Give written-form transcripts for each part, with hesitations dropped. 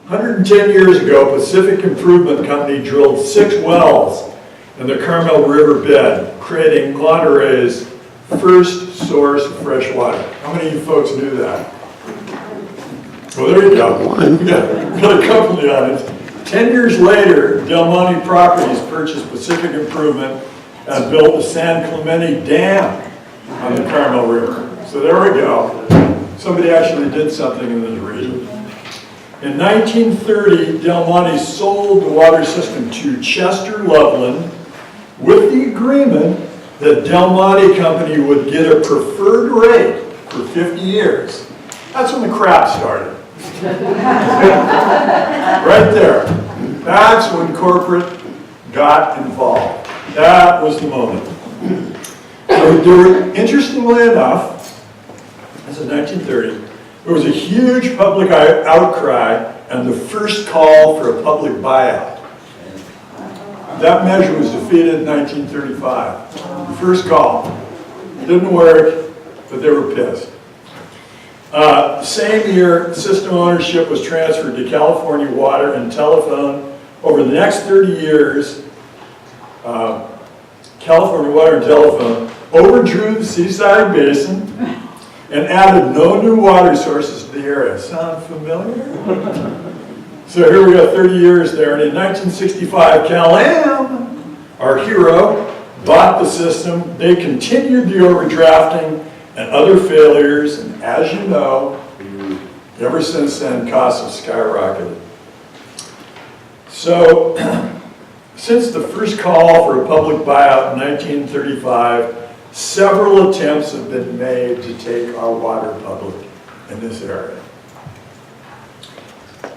110 years ago, Pacific Improvement Company drilled 6 wells in the Carmel River bed, creating Monterey's first source of fresh water. How many of you folks knew that? Well, there you go. Got a couple of the audience. 10 years later, Del Monte Properties purchased Pacific Improvement and built the San Clemente Dam on the Carmel River. So there we go. Somebody actually did something in this region. In 1930, Del Monte sold the water system to Chester Loveland with the agreement that Del Monte Company would get a preferred rate for 50 years. That's when the crap started. Right there. That's when corporate got involved. That was the moment. So interestingly enough, this is 1930, there was a huge public outcry and the first call for a public buyout. That measure was defeated in 1935. The first call. Didn't work, but they were pissed. Same year, system ownership was transferred to California Water and Telephone. Over the next 30 years, California Water and Telephone overdrew the Seaside Basin and added no new water sources to the area. Sound familiar? So here we go, 30 years there, and in 1965, Cal-Am, our hero, bought the system. They continued the overdrafting and other failures, and as you know, ever since then, costs have skyrocketed. So, since the first call for a public buyout in 1935, several attempts have been made to take our water public in this area.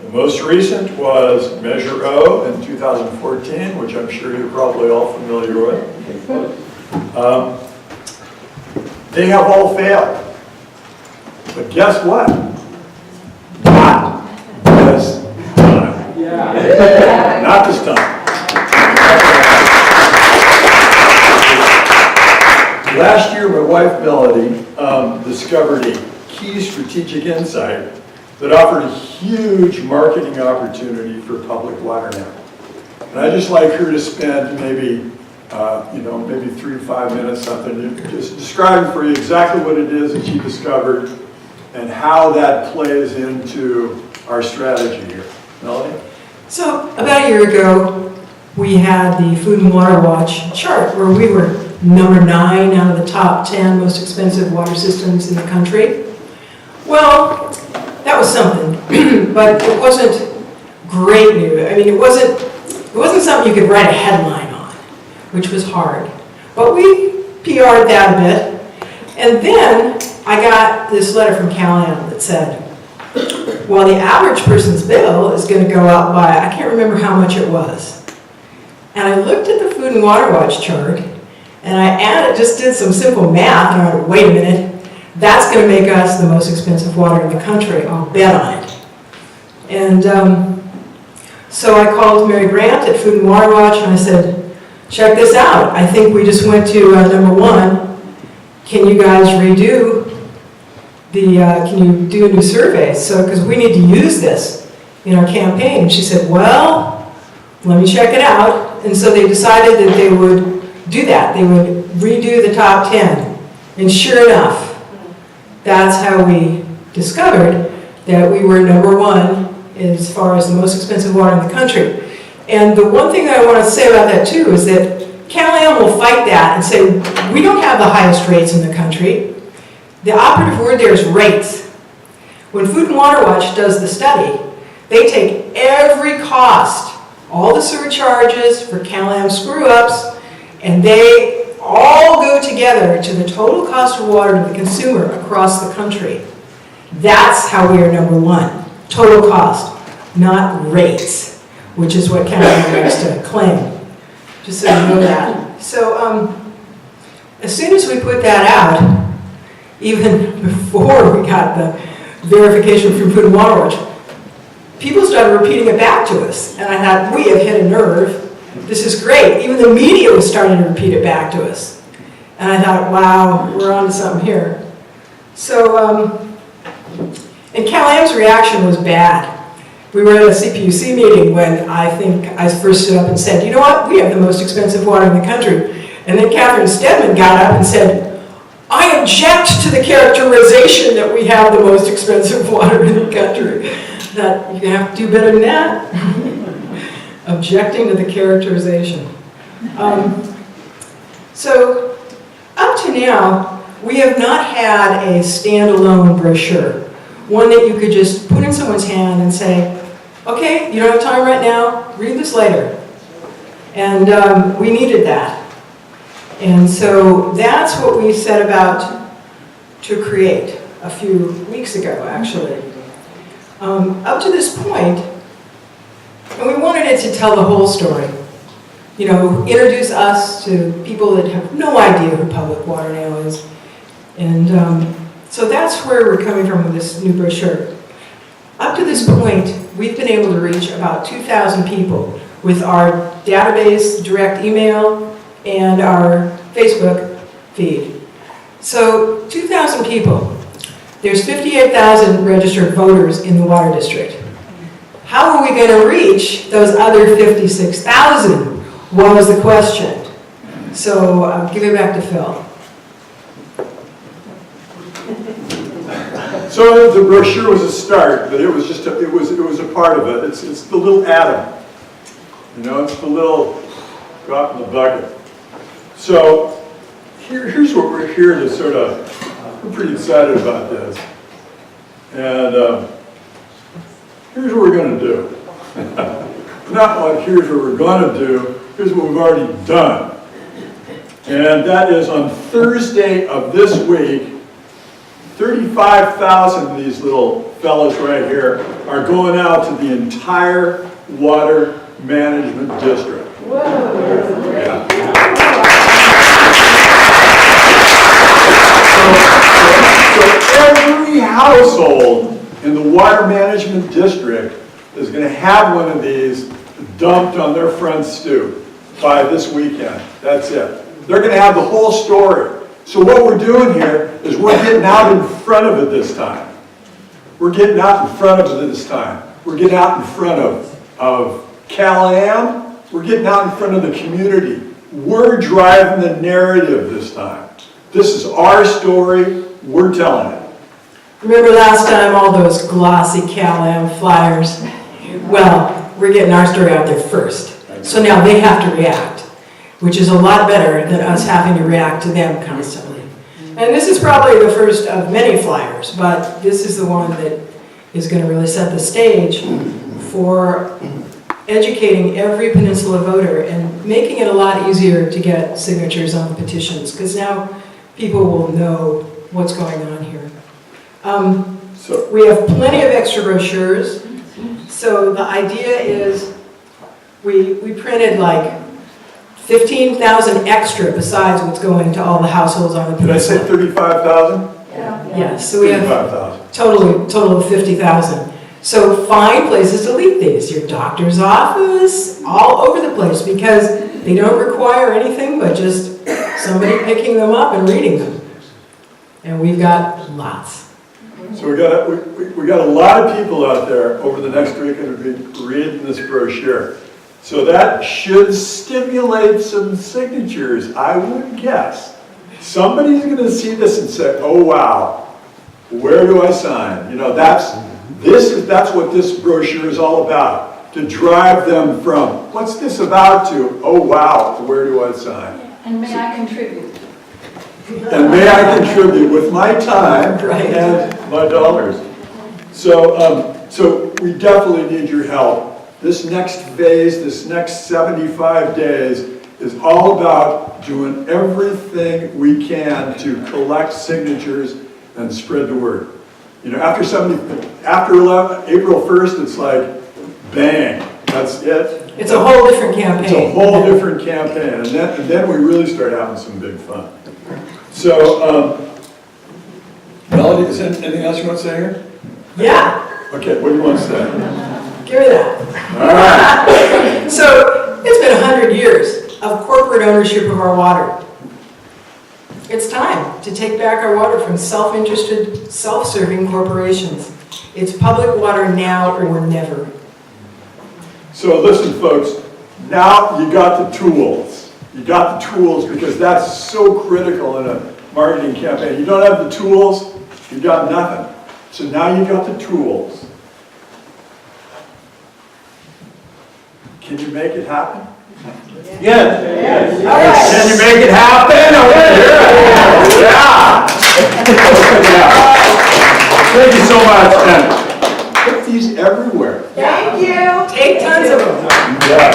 The most recent was Measure O in 2014, which I'm sure you're probably all familiar with. They have all failed. But guess what? Not this time. Yeah. Not this time. Last year, my wife Melody discovered a key strategic insight that offered a huge marketing opportunity for public water now. And I'd just like her to spend maybe 3 to 5 minutes, something, just describing for you exactly what it is that she discovered and how that plays into our strategy here. Melody? So about a year ago, we had the Food and Water Watch chart where we were number 9 out of the top 10 most expensive water systems in the country. Well, that was something, but it wasn't great news. I mean, it wasn't something you could write a headline on, which was hard. But we PR'd that a bit, and then I got this letter from Cal-Am that said, well, the average person's bill is going to go up by, I can't remember how much it was. And I looked at the Food and Water Watch chart, and I just did some simple math, and I went, wait a minute, that's going to make us the most expensive water in the country. I'll bet on it. And so I called Mary Grant at Food and Water Watch, and I said, check this out. I think we just went to number 1. Can you guys redo can you do a new survey? So, because we need to use this in our campaign. And she said, well, let me check it out. And so they decided that they would do that. They would redo the top 10. And sure enough, that's how we discovered that we were number 1 as far as the most expensive water in the country. And the one thing that I want to say about that too is that Cal-Am will fight that and say, we don't have the highest rates in the country. The operative word there is rates. When Food and Water Watch does the study, they take every cost, all the surcharges for Cal-Am screw-ups, and they all go together to the total cost of water to the consumer across the country. That's how we are number 1. Total cost, not rates, which is what Cal-Am likes to claim. Just so you know that. So as soon as we put that out, even before we got the verification from Food and Water Watch, people started repeating it back to us. And I thought, we have hit a nerve. This is great. Even the media was starting to repeat it back to us. And I thought, wow, we're on to something here. So, and Cal-Am's reaction was bad. We were at a CPUC meeting when I think I first stood up and said, you know what, we have the most expensive water in the country. And then Catherine Stedman got up and said, I object to the characterization that we have the most expensive water in the country. That you have to do better than that. Objecting to the characterization. So up to now, we have not had a standalone brochure. One that you could just put in someone's hand and say, okay, you don't have time right now, read this later. And we needed that. And so that's what we set about to create a few weeks ago, actually. Up to this point, and we wanted it to tell the whole story. You know, introduce us to people that have no idea who Public Water now is. And so that's where we're coming from with this new brochure. Up to this point, we've been able to reach about 2,000 people with our database, direct email, and our Facebook feed. So 2,000 people. There's 58,000 registered voters in the water district. How are we going to reach those other 56,000 was the question. So I'll give it back to Phil. So the brochure was a start, but it was just it was a part of it. It's the little atom. You know, it's the little drop in the bucket. So here's what we're here to sort of, we're pretty excited about this. And here's what we're going to do. Not what here's what we're going to do, here's what we've already done. And that is on Thursday of this week, 35,000 of these little fellas right here are going out to the entire water management district. Whoa. Yeah. So every household in the water management district is going to have one of these dumped on their front stoop by this weekend. That's it. They're going to have the whole story. So what we're doing here is we're getting out in front of it this time. We're getting out in front of it this time. We're getting out in front of Cal-Am. We're getting out in front of the community. We're driving the narrative this time. This is our story. We're telling it. Remember last time, all those glossy Cal-Am flyers? Well, we're getting our story out there first. So now they have to react, which is a lot better than us having to react to them constantly. And this is probably the first of many flyers, but this is the one that is going to really set the stage for educating every Peninsula voter and making it a lot easier to get signatures on the petitions, because now people will know what's going on here. So we have plenty of extra brochures. So the idea is we printed like 15,000 extra besides what's going to all the households on the peninsula. Did I say 35,000? Yeah. Yes, so we have 35,000. total of 50,000. So find places to leave these. Your doctor's office, all over the place, because they don't require anything but just somebody picking them up and reading them. And we've got lots. So we got a lot of people out there over the next week that will be reading this brochure. So that should stimulate some signatures, I would guess. Somebody's going to see this and say, "Oh wow, where do I sign?" You know, that's what this brochure is all about. To drive them from "What's this about?" to "Oh wow, where do I sign?" And may I contribute? And may I contribute with my time Right. and my dollars. So we definitely need your help. This next phase, this next 75 days, is all about doing everything we can to collect signatures and spread the word. You know, after April 1st, it's like, bang, that's it. It's a whole different campaign. It's a whole different campaign, and then we really start having some big fun. So, Melody, is there anything else you want to say here? Yeah, Okay, what do you want to say? give me that. All right. So it's been 100 years of corporate ownership of our water. It's time to take back our water from self-interested, self-serving corporations. It's public water now or never. So listen, folks, now you got the tools. You got the tools because that's so critical in a marketing campaign. You don't have the tools, you got nothing. So now you got the tools. Can you make it happen? Yes. Can you make it happen? Yeah. Thank you so much, and put these everywhere. Thank you. Take tons of them. Yeah.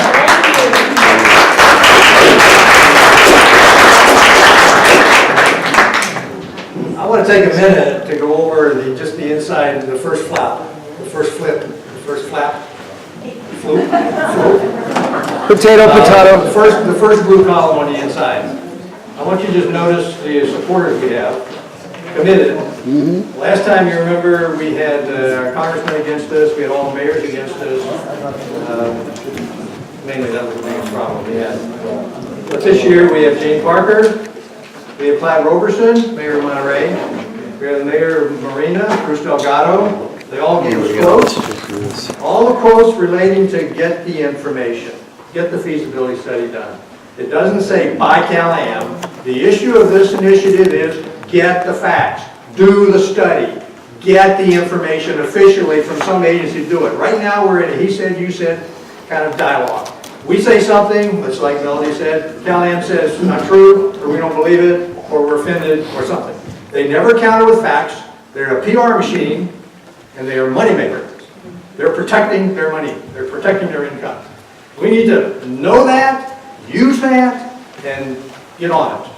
I want to take a minute to go over just the inside, the first flap, the first flip, the first flap. Floop. Potato, potato. The first blue column on the inside. I want you to just notice the supporters we have, committed. Last time, you remember, we had our congressman against us, we had all the mayors against us. Mainly that was the biggest problem we had. But this year, we have Jane Parker, we have Clyde Roberson, Mayor of Monterey, we have the Mayor of Marina, Bruce Delgado. They all gave us quotes. All the quotes relating to get the information, get the feasibility study done. It doesn't say buy Cal-Am. The issue of this initiative is get the facts, do the study, get the information officially from some agency to do it. Right now we're in a he said, you said kind of dialogue. We say something, it's like Melody said, Cal-Am says it's not true, or we don't believe it, or we're offended, or something. They never counter with facts. They're a PR machine, and they are money makers. They're protecting their money. They're protecting their income. We need to know that, use that, and get on it.